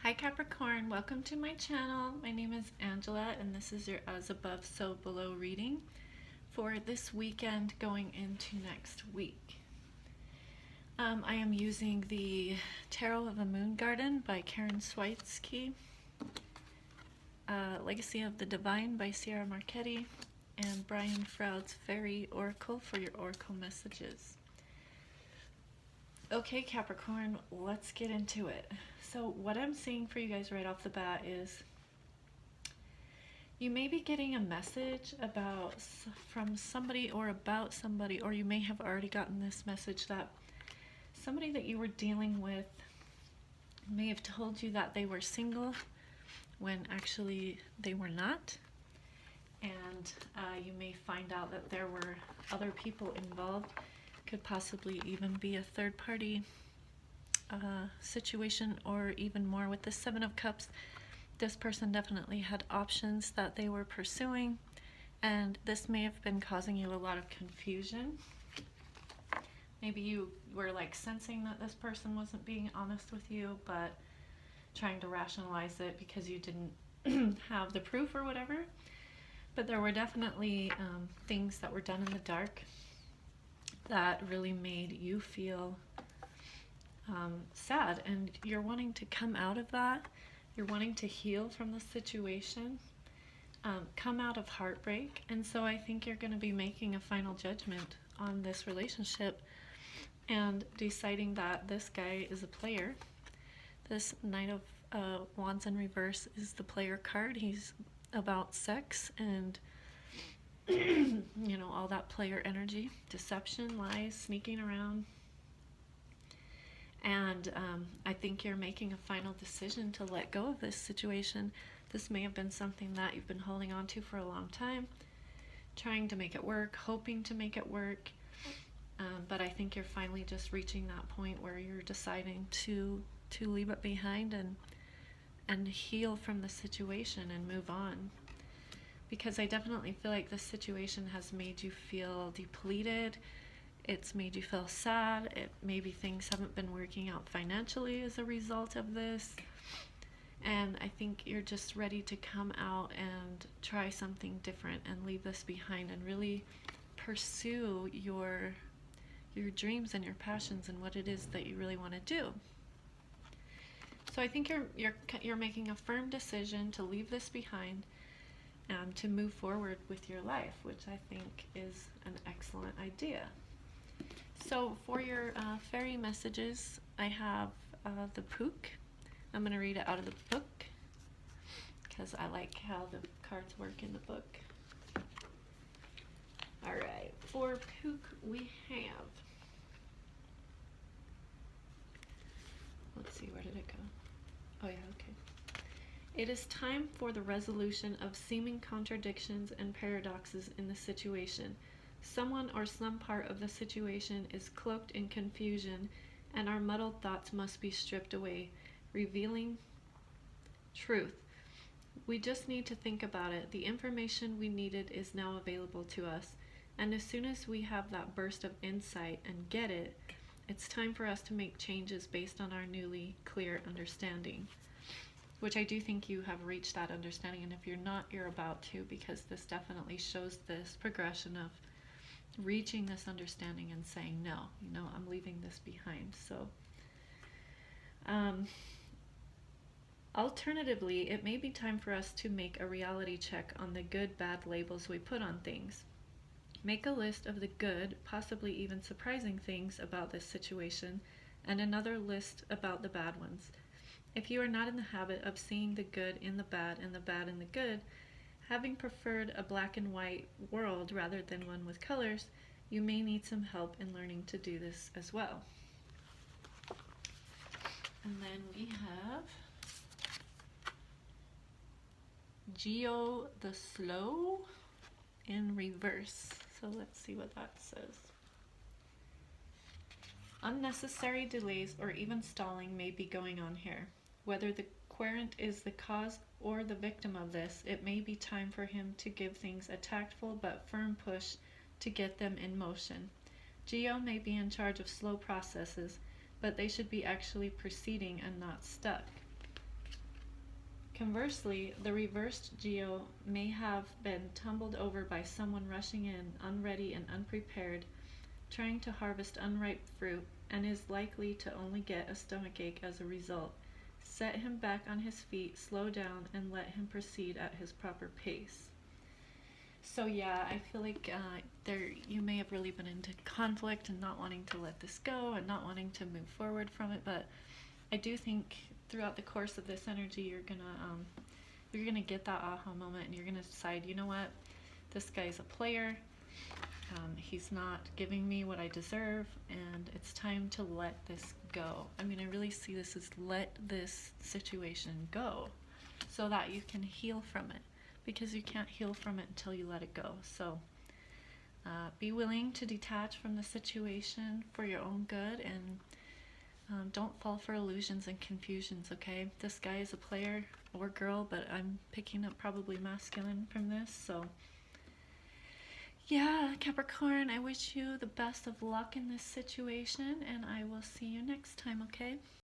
Hi Capricorn, welcome to my channel. My name is Angela and this is your As Above So Below reading for this weekend going into next week. I am using the Tarot of the Moon Garden by Karen Switsky, Legacy of the Divine by Sierra Marchetti, and Brian Froud's Fairy Oracle for your Oracle messages. Okay Capricorn, let's get into it. So what I'm seeing for you guys right off the bat is you may be getting a message from somebody or about somebody, or you may have already gotten this message that somebody that you were dealing with may have told you that they were single when actually they were not. And you may find out that there were other people involved. Could possibly even be a third party situation, or even more with the Seven of Cups. This person definitely had options that they were pursuing, and this may have been causing you a lot of confusion. Maybe you were like sensing that this person wasn't being honest with you, but trying to rationalize it because you didn't have the proof or whatever. But there were definitely things that were done in the dark that really made you feel sad, and you're wanting to come out of that. You're wanting to heal from the situation, come out of heartbreak. And so I think you're going to be making a final judgment on this relationship and deciding that this guy is a player. This Knight of Wands in reverse is the player card. He's about sex and you know, all that player energy, deception, lies, sneaking around. And I think you're making a final decision to let go of this situation. This may have been something that you've been holding on to for a long time, trying to make it work, hoping to make it work. But I think you're finally just reaching that point where you're deciding to leave it behind and heal from the situation and move on. Because I definitely feel like this situation has made you feel depleted. It's made you feel sad. Maybe things haven't been working out financially as a result of this. And I think you're just ready to come out and try something different and leave this behind and really pursue your dreams and your passions and what it is that you really want to do. So I think you're making a firm decision to leave this behind, to move forward with your life, which I think is an excellent idea. So for your fairy messages, I have the Pook. I'm going to read it out of the book because I like how the cards work in the book. Alright, for Pook we have, let's see, where did it go? Oh yeah, okay. It is time for the resolution of seeming contradictions and paradoxes in the situation. Someone or some part of the situation is cloaked in confusion, and our muddled thoughts must be stripped away, revealing truth. We just need to think about it. The information we needed is now available to us, and as soon as we have that burst of insight and get it, it's time for us to make changes based on our newly clear understanding. Which I do think you have reached that understanding, and if you're not, you're about to, because this definitely shows this progression of reaching this understanding and saying, no, you know, I'm leaving this behind. So alternatively, it may be time for us to make a reality check on the good, bad labels we put on things. Make a list of the good, possibly even surprising things about this situation, and another list about the bad ones. If you are not in the habit of seeing the good in the bad and the bad in the good, having preferred a black and white world rather than one with colors, you may need some help in learning to do this as well. And then we have Geo the Slow in reverse. So let's see what that says. Unnecessary delays or even stalling may be going on here. Whether the querent is the cause or the victim of this, it may be time for him to give things a tactful but firm push to get them in motion. Geo may be in charge of slow processes, but they should be actually proceeding and not stuck. Conversely, the reversed Geo may have been tumbled over by someone rushing in, unready and unprepared, trying to harvest unripe fruit, and is likely to only get a stomachache as a result. Set him back on his feet, slow down, and let him proceed at his proper pace. So yeah, I feel like you may have really been into conflict and not wanting to let this go and not wanting to move forward from it, but I do think throughout the course of this energy you're gonna get that aha moment and you're gonna decide, you know what, this guy's a player. He's not giving me what I deserve, and it's time to let this go. I mean, I really see this as let this situation go so that you can heal from it, because you can't heal from it until you let it go. So be willing to detach from the situation for your own good, and don't fall for illusions and confusions, okay? This guy is a player or girl, but I'm picking up probably masculine from this, so yeah, Capricorn, I wish you the best of luck in this situation, and I will see you next time, okay?